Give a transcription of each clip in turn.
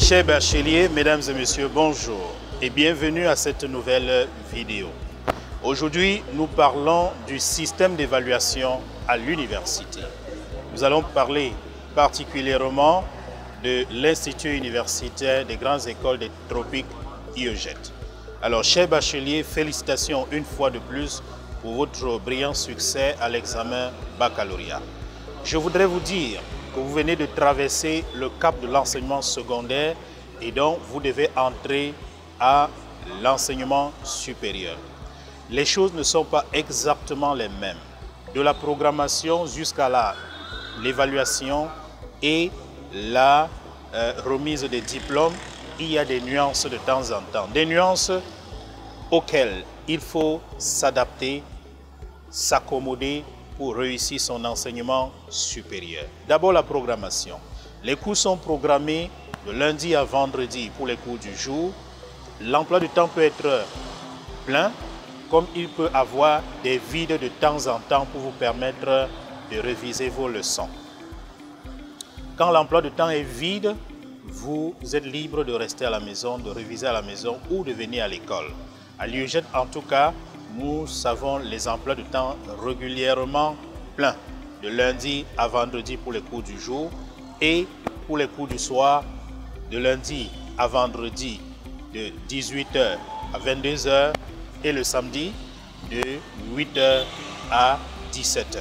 Chers bacheliers, mesdames et messieurs, bonjour et bienvenue à cette nouvelle vidéo. Aujourd'hui, nous parlons du système d'évaluation à l'université. Nous allons parler particulièrement de l'Institut universitaire des grandes écoles des tropiques IEGET. Alors, chers bacheliers, félicitations une fois de plus pour votre brillant succès à l'examen baccalauréat. Je voudrais vous dire que vous venez de traverser le cap de l'enseignement secondaire et donc vous devez entrer à l'enseignement supérieur. Les choses ne sont pas exactement les mêmes. De la programmation jusqu'à l'évaluation et la remise des diplômes, il y a des nuances de temps en temps. Des nuances auxquelles il faut s'adapter, s'accommoder pour réussir son enseignement supérieur. D'abord, la programmation. Les cours sont programmés de lundi à vendredi pour les cours du jour. L'emploi du temps peut être plein, comme il peut avoir des vides de temps en temps pour vous permettre de réviser vos leçons. Quand l'emploi du temps est vide, vous êtes libre de rester à la maison, de réviser à la maison ou de venir à l'école. À l'IEGET, en tout cas, nous savons les emplois de temps régulièrement pleins, de lundi à vendredi pour les cours du jour et pour les cours du soir, de lundi à vendredi de 18h à 22h et le samedi de 8h à 17h.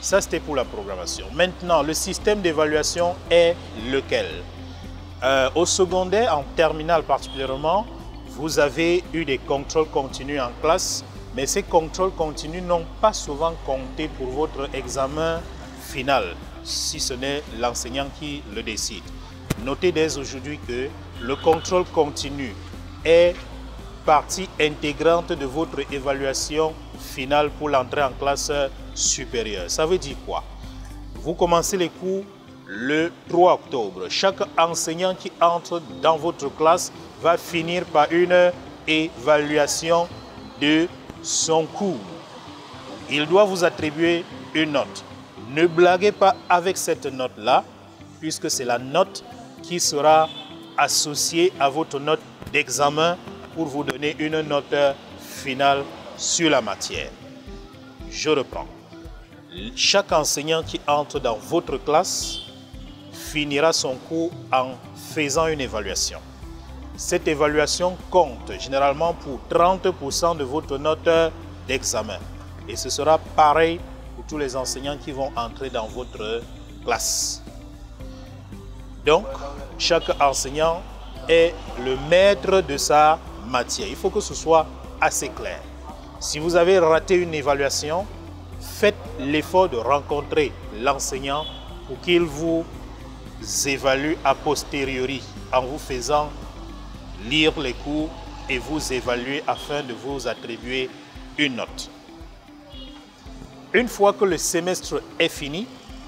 Ça, c'était pour la programmation. Maintenant, le système d'évaluation est lequel? Au secondaire, en terminale particulièrement, vous avez eu des contrôles continus en classe, mais ces contrôles continus n'ont pas souvent compté pour votre examen final, si ce n'est l'enseignant qui le décide. Notez dès aujourd'hui que le contrôle continu est partie intégrante de votre évaluation finale pour l'entrée en classe supérieure. Ça veut dire quoi? Vous commencez les cours le 3 octobre. Chaque enseignant qui entre dans votre classe va finir par une évaluation de son cours. Il doit vous attribuer une note. Ne blaguez pas avec cette note-là, puisque c'est la note qui sera associée à votre note d'examen pour vous donner une note finale sur la matière. Je reprends. Chaque enseignant qui entre dans votre classe finira son cours en faisant une évaluation. Cette évaluation compte généralement pour 30% de votre note d'examen. Et ce sera pareil pour tous les enseignants qui vont entrer dans votre classe. Donc, chaque enseignant est le maître de sa matière. Il faut que ce soit assez clair. Si vous avez raté une évaluation, faites l'effort de rencontrer l'enseignant pour qu'il vous évalue a posteriori en vous faisant lire les cours et vous évaluer afin de vous attribuer une note. Une fois que le semestre est fini,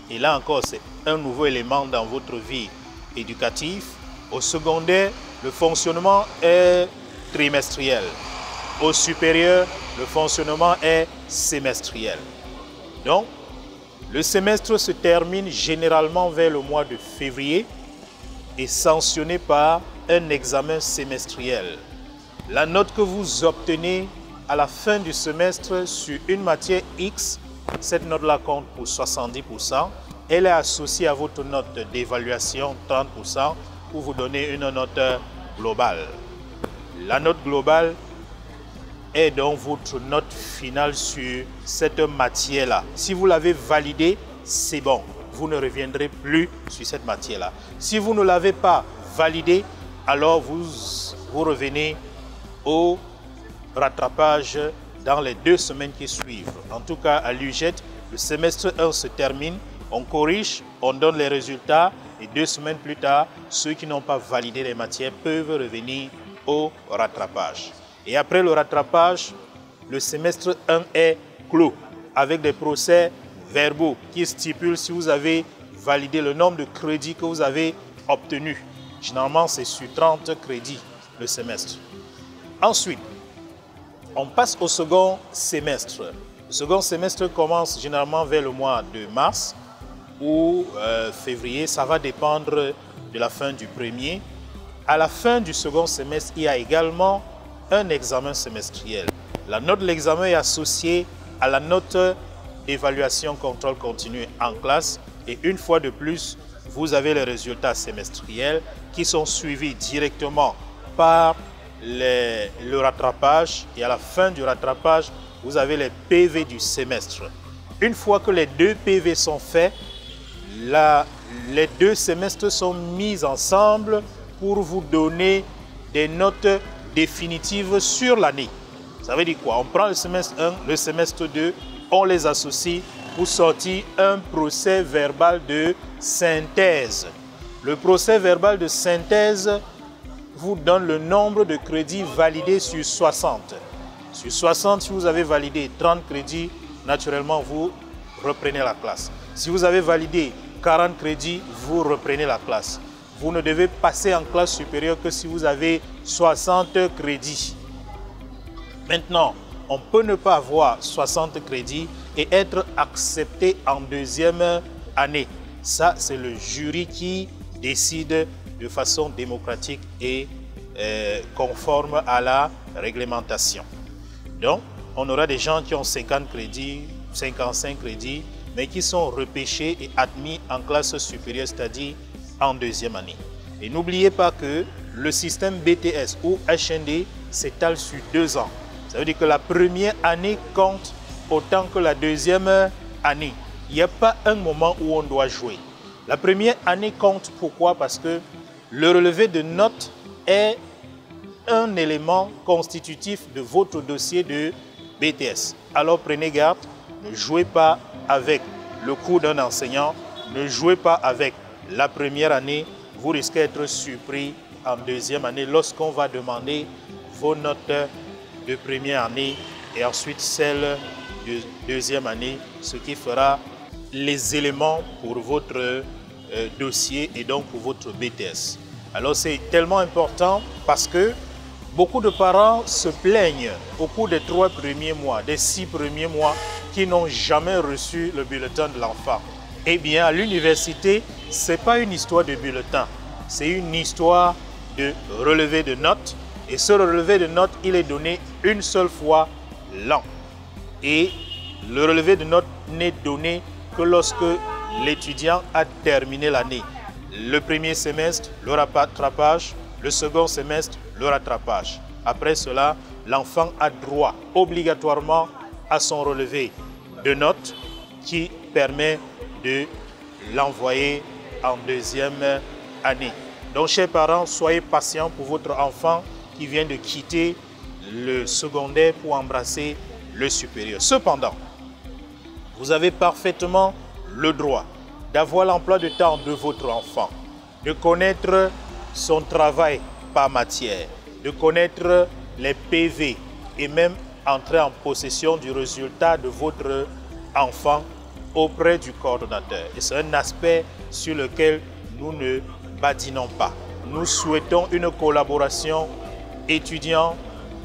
et là encore c'est un nouveau élément dans votre vie éducative, au secondaire, le fonctionnement est trimestriel. Au supérieur, le fonctionnement est semestriel. Donc, le semestre se termine généralement vers le mois de février et sanctionné par un examen semestriel. La note que vous obtenez à la fin du semestre sur une matière X, cette note-là compte pour 70%. Elle est associée à votre note d'évaluation 30% pour vous donner une note globale. La note globale est donc votre note finale sur cette matière-là. Si vous l'avez validée, c'est bon. Vous ne reviendrez plus sur cette matière-là. Si vous ne l'avez pas validée, alors vous revenez au rattrapage dans les 2 semaines qui suivent. En tout cas, à l'UGET, le semestre 1 se termine, on corrige, on donne les résultats et 2 semaines plus tard, ceux qui n'ont pas validé les matières peuvent revenir au rattrapage. Et après le rattrapage, le semestre 1 est clos avec des procès verbaux qui stipulent si vous avez validé le nombre de crédits que vous avez obtenus. Généralement, c'est sur 30 crédits le semestre. Ensuite, on passe au second semestre. Le second semestre commence généralement vers le mois de mars ou février. Ça va dépendre de la fin du premier. à la fin du second semestre, il y a également un examen semestriel. La note de l'examen est associée à la note d'évaluation contrôle continu en classe et une fois de plus, vous avez les résultats semestriels qui sont suivis directement par le rattrapage et à la fin du rattrapage, vous avez les PV du semestre. Une fois que les 2 PV sont faits, les 2 semestres sont mis ensemble pour vous donner des notes définitives sur l'année. Ça veut dire quoi? On prend le semestre 1, le semestre 2, on les associe pour sortir un procès verbal de synthèse. Le procès verbal de synthèse vous donne le nombre de crédits validés sur 60. Sur 60, si vous avez validé 30 crédits, naturellement, vous reprenez la classe. Si vous avez validé 40 crédits, vous reprenez la classe. Vous ne devez passer en classe supérieure que si vous avez 60 crédits. Maintenant, on peut ne pas avoir 60 crédits et être accepté en deuxième année. Ça, c'est le jury qui décide de façon démocratique et conforme à la réglementation. Donc, on aura des gens qui ont 50 crédits, 55 crédits, mais qui sont repêchés et admis en classe supérieure, c'est-à-dire en deuxième année. Et n'oubliez pas que le système BTS ou HND s'étale sur 2 ans. Ça veut dire que la première année compte autant que la deuxième année. Il n'y a pas un moment où on doit jouer. La première année compte pourquoi? Parce que le relevé de notes est un élément constitutif de votre dossier de BTS. Alors prenez garde, ne jouez pas avec le cours d'un enseignant, ne jouez pas avec la première année, vous risquez d'être surpris en deuxième année lorsqu'on va demander vos notes de première année et ensuite celles de deuxième année, ce qui fera les éléments pour votre dossier et donc pour votre BTS. Alors c'est tellement important parce que beaucoup de parents se plaignent au cours des 3 premiers mois, des 6 premiers mois, qui n'ont jamais reçu le bulletin de l'enfant. Eh bien, à l'université, ce n'est pas une histoire de bulletin, c'est une histoire de relevé de notes. Et ce relevé de notes, il est donné une seule fois l'an. Et le relevé de notes n'est donné que lorsque l'étudiant a terminé l'année. Le premier semestre, le rattrapage, le second semestre, le rattrapage. Après cela, l'enfant a droit obligatoirement à son relevé de notes qui permet de l'envoyer en deuxième année. Donc, chers parents, soyez patients pour votre enfant qui vient de quitter le secondaire pour embrasser le supérieur. Cependant, vous avez parfaitement le droit d'avoir l'emploi de temps de votre enfant, de connaître son travail par matière, de connaître les PV et même entrer en possession du résultat de votre enfant auprès du coordonnateur. Et c'est un aspect sur lequel nous ne badinons pas. Nous souhaitons une collaboration étudiants,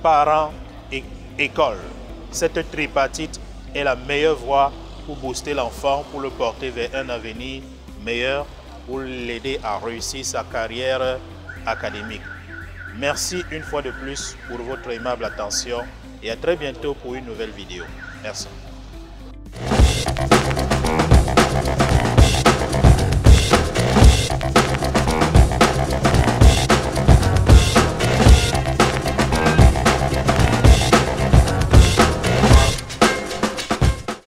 parents et école. Cette tripartite est la meilleure voie pour booster l'enfant, pour le porter vers un avenir meilleur, pour l'aider à réussir sa carrière académique. Merci une fois de plus pour votre aimable attention et à très bientôt pour une nouvelle vidéo. Merci.